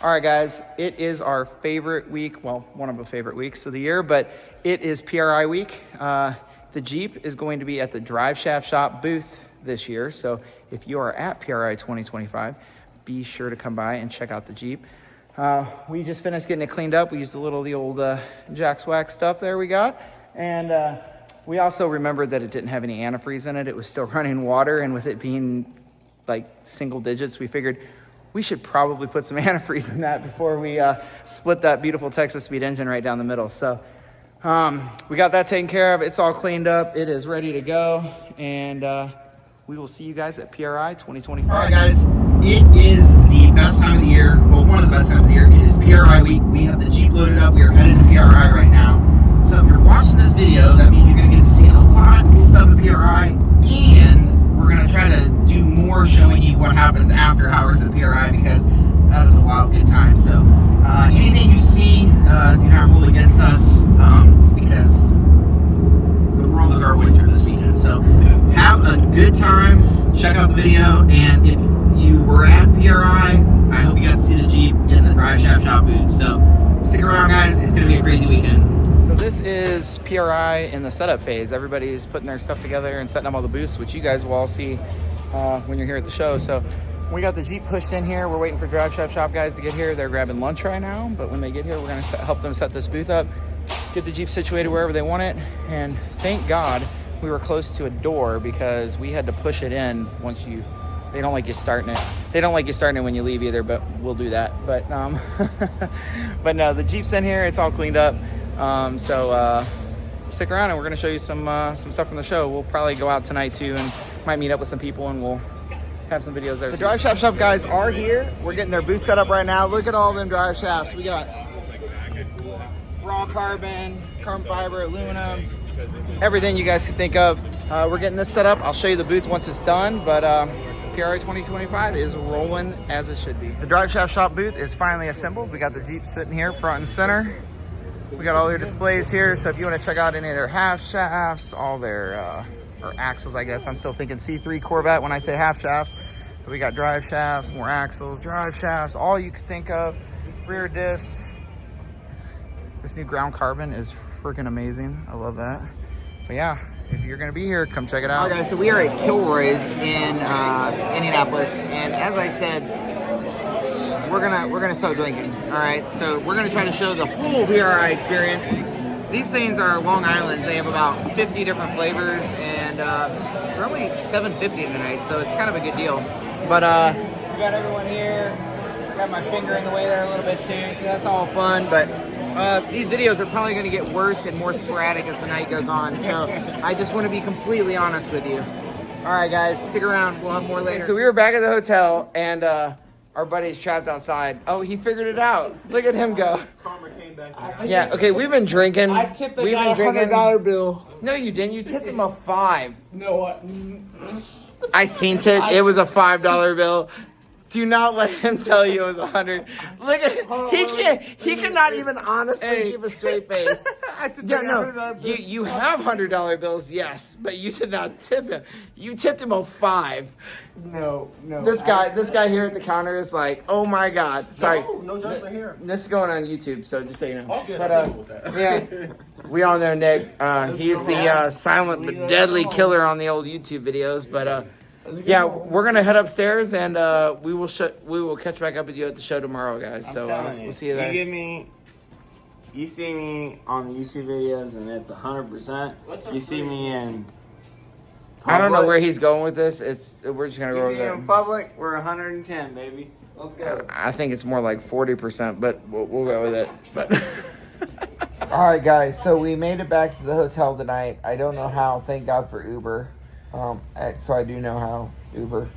All right, guys, it is our favorite week. Well, one of the favorite weeks of the year, but it is PRI week. The Jeep is going to be at the Driveshaft Shop booth this year. So if you are at PRI 2025, be sure to come by and check out the Jeep. We just finished getting it cleaned up. We used a little of the old Jack's Wax stuff there we got. And we also remembered that it didn't have any antifreeze in it. It was still running water, and with it being like single digits, we figured we should probably put some antifreeze in that before we split that beautiful Texas Speed engine right down the middle. So we got that taken care of. It's all cleaned up. It is ready to go. And we will see you guys at PRI 2025. All right, guys. It is the best time of the year. Well, one of the best times of the year. It is PRI week. We have the Jeep loaded up. We are headed to PRI right now. So if you're watching this video, that means you're going to get to see a lot of cool stuff at PRI. And we're going to try to do more showing you what happens after hours at PRI, because that is a wild good time. So anything you see, do not hold against us, because the world is our oyster this weekend. So have a good time. Check out the video. And if you were at PRI, I hope you got to see the Jeep in the Driveshaft Shop booth. So stick around, guys. It's going to be a crazy weekend. So this is PRI in the setup phase. Everybody's putting their stuff together and setting up all the booths, which you guys will all see when you're here at the show. So we got the Jeep pushed in here. We're waiting for Driveshaft Shop guys to get here. They're grabbing lunch right now, but when they get here, we're going to help them set this booth up, get the Jeep situated wherever they want it. And thank God we were close to a door, because we had to push it in once you... They don't like you starting it. They don't like you starting it when you leave either, but we'll do that. But but no, the Jeep's in here. It's all cleaned up. So stick around, and we're going to show you some stuff from the show. We'll probably go out tonight too, and might meet up with some people, and we'll have some videos there. The Driveshaft Shop guys are here. We're getting their booth set up right now. Look at all them drive shafts. We got raw carbon fiber, aluminum, everything you guys can think of. We're getting this set up. I'll show you the booth once it's done, but PRI 2025 is rolling as it should be. The Driveshaft Shop booth is finally assembled. We got the Jeep sitting here front and center. We got all their displays here, so if you want to check out any of their half shafts, all their or axles, I guess. I'm still thinking C3 Corvette when I say half shafts. But we got drive shafts, more axles, drive shafts, all you could think of. Rear diffs. This new ground carbon is freaking amazing. I love that. But yeah, if you're gonna be here, come check it out. All right, guys, so we are at Kilroy's in Indianapolis, and as I said, we're gonna start drinking. All right, so we're gonna try to show the whole PRI experience. These things are Long Island's. They have about 50 different flavors, and they're only $7.50 tonight, so it's kind of a good deal. But we got everyone here. Got my finger in the way there a little bit too, so that's all fun. But these videos are probably going to get worse and more sporadic as the night goes on, so I just want to be completely honest with you. All right, guys, stick around. We'll have more later. So we were back at the hotel, and our buddy's trapped outside. Oh, he figured it out. Look at him go. Yeah, okay, we've been drinking. I tipped the guy a $100 bill. No, you didn't. You tipped him a $5. No, what? I seen it. It was a $5 bill. Do not let him tell you it was 100. Look at him. He cannot even honestly keep a straight face. Yeah, no. You have $100 bills, yes, but you did not tip him. You tipped him a $5. No. This guy here at the counter is like, oh my God. Sorry. No judgment here. This is going on YouTube, so just so you know. All good. But yeah, we all know Nick. He's the silent but deadly killer on the old YouTube videos. But yeah, we're gonna head upstairs, and we will catch back up with you at the show tomorrow, guys. So we'll see you there. You see me on the YouTube videos, and it's 100%. You see me in public. I don't know where he's going with this. We're just gonna go You see me in public, we're 110, baby. Let's go. I think it's more like 40%, but we'll go with it. But all right, guys. So we made it back to the hotel tonight. I don't know how. Thank God for Uber. So I do know how Uber.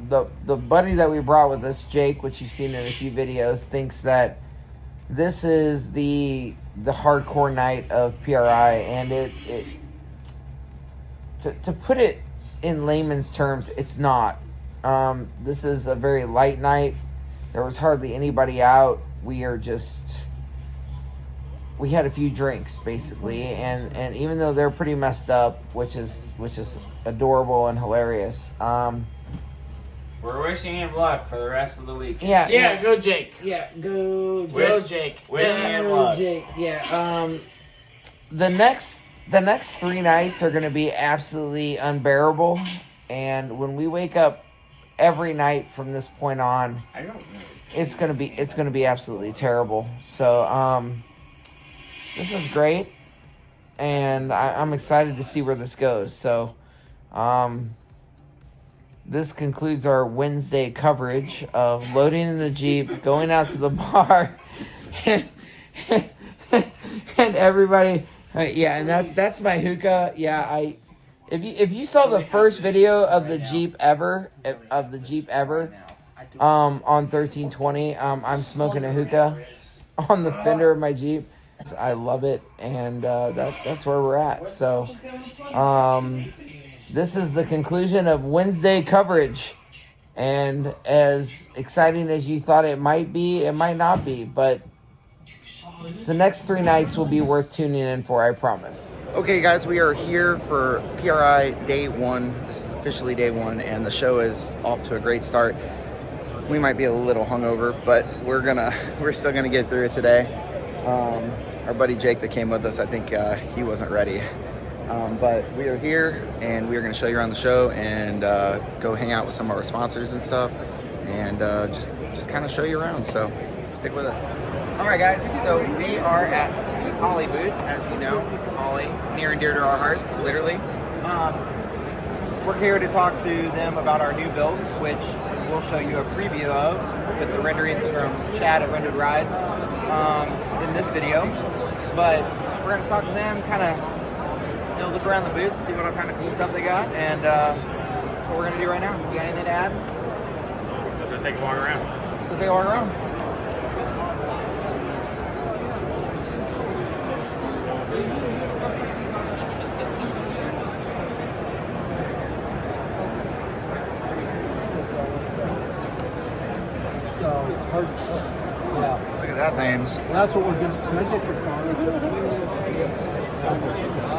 The buddy that we brought with us, Jake, which you've seen in a few videos, thinks that this is the hardcore night of PRI, and to put it in layman's terms, it's not. This is a very light night. There was hardly anybody out. We had a few drinks basically, and even though they're pretty messed up, which is adorable and hilarious, We're wishing him luck for the rest of the week. Yeah, go Jake. Yeah, go Jake. Wishing him luck. Jake. Yeah. The next 3 nights are going to be absolutely unbearable, and when we wake up every night from this point on, I don't know. it's going to be absolutely terrible. So this is great, and I'm excited to see where this goes. So this concludes our Wednesday coverage of loading in the Jeep, going out to the bar, and everybody. And that's my hookah. Yeah, if you saw the first video of the Jeep ever on 1320, I'm smoking a hookah on the fender of my Jeep. I love it, and that's where we're at. So this is the conclusion of Wednesday coverage, and as exciting as you thought it might be, it might not be, but the next 3 nights will be worth tuning in for, I promise. Okay, guys, we are here for PRI day 1. This is officially day 1, and the show is off to a great start. We might be a little hungover, but we're still gonna get through it today. Our buddy Jake that came with us, I think he wasn't ready. But we are here, and we are going to show you around the show and go hang out with some of our sponsors and stuff, and just kind of show you around. So stick with us. All right, guys. So we are at the Holley booth, as you know. Holley, near and dear to our hearts, literally. We're here to talk to them about our new build, which we'll show you a preview of with the renderings from Chad at Rendered Rides in this video. But we're going to talk to them, kind of look around the booth, see what kind of cool stuff they got, and that's what we're going to do right now. You got anything to add? Let's go take a walk around. Let's go take a walk around. So it's hard to trust. Yeah. Look at that thing. That's what we're doing. Can I get your car?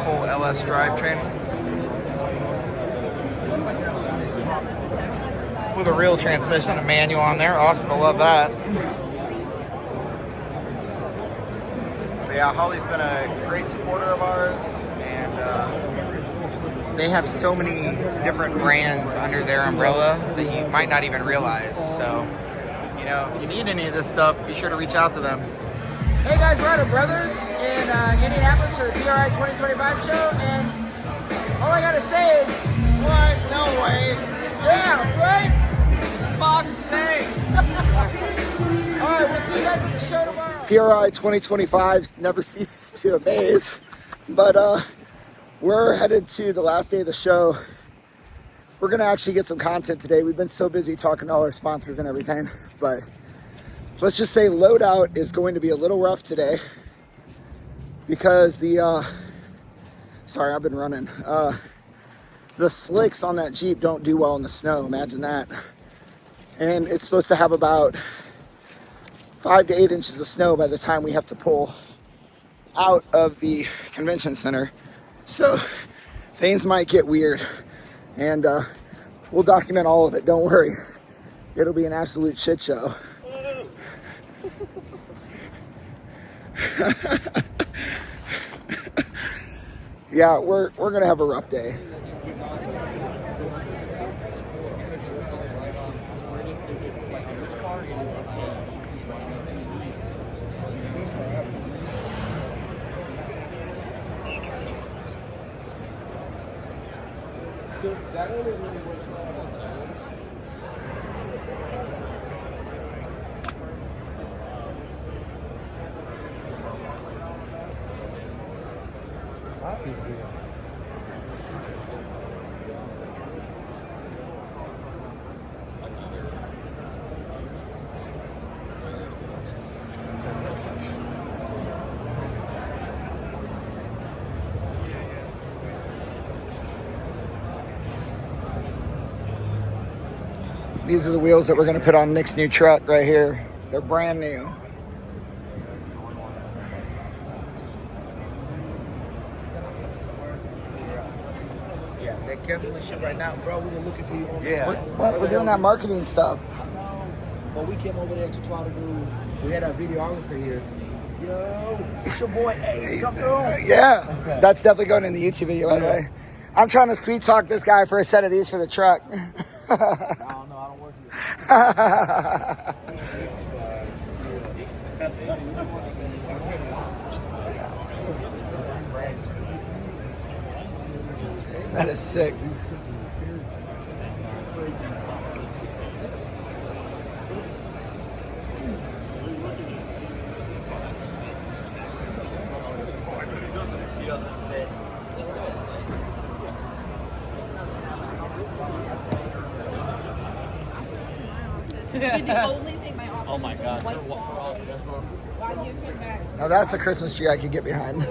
Full LS drivetrain. With a real transmission, a manual on there. Austin will love that. But yeah, Holley's been a great supporter of ours, and they have so many different brands under their umbrella that you might not even realize. So, you know, if you need any of this stuff, be sure to reach out to them. Hey guys, we're at a Brothers in Indianapolis for the PRI 2025 show, and all I gotta say is, What? No way. yeah, right? Fuck's sake. All right, we'll see you guys at the show tomorrow. PRI 2025 never ceases to amaze, but we're headed to the last day of the show. We're gonna actually get some content today. We've been so busy talking to all our sponsors and everything, but let's just say loadout is going to be a little rough today because sorry, I've been running. The slicks on that Jeep don't do well in the snow. Imagine that. And it's supposed to have about 5 to 8 inches of snow by the time we have to pull out of the convention center. So things might get weird, and we'll document all of it. Don't worry. It'll be an absolute shit show. Yeah, we're gonna have a rough day. That only really works well all the time. These are the wheels that we're going to put on Nick's new truck right here. They're brand new. Yeah, Nick canceling shit right now, bro. We were looking for you on the phone. What? We're doing that marketing stuff. But we came over there to try to do. We had our videographer here. Yo, it's your boy Ace. Come through. Yeah, that's definitely going in the YouTube video, by the way. I'm trying to sweet talk this guy for a set of these for the truck. I don't know. I don't work here. That is sick. The only thing my office. Oh my God. Now that's a Christmas tree I could get behind.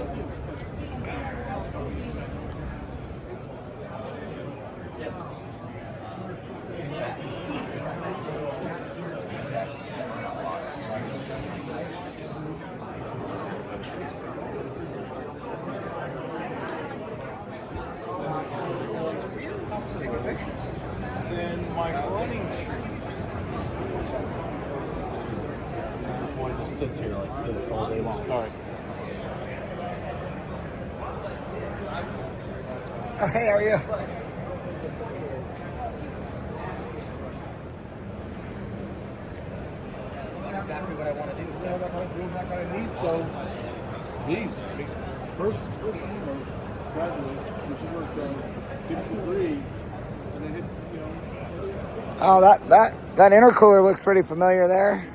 This boy just sits here like this all day long. Sorry. Oh, hey, how are you? Exactly what I want to do. So that might do what I need. So these, I mean, first graduate, we should work get a degree, and then hit, you know. Oh, that intercooler looks pretty familiar there.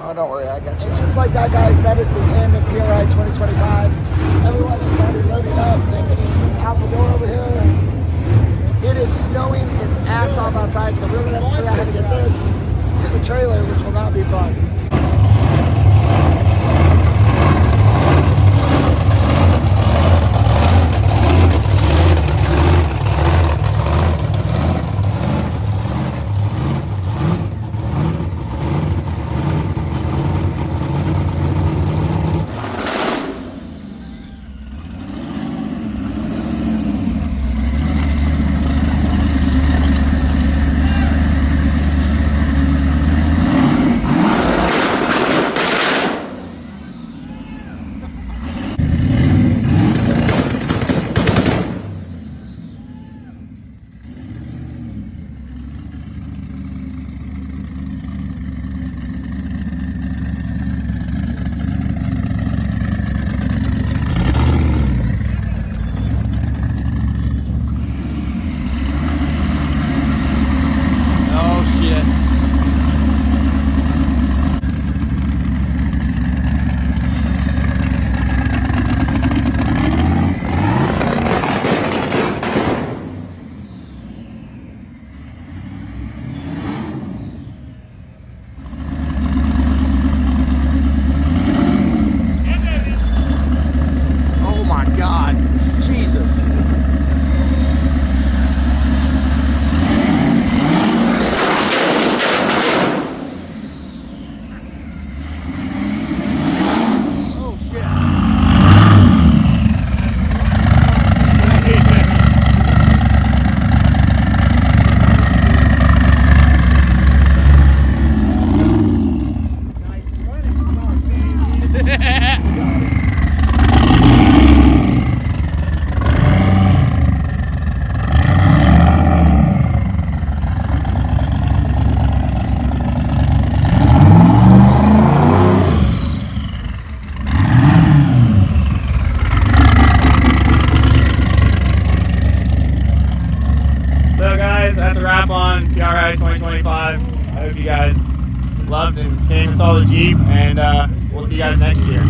Oh, don't worry, I got you. Just like that, guys, that is the end of PRI 2025. Everyone is already loaded up. They're getting out the door over here. It is snowing its ass off outside, so we're going to figure out how to get this to the trailer, which will not be fun. that's a wrap on PRI 2025. I hope you guys loved and came and saw the Jeep, and we'll see you guys next year.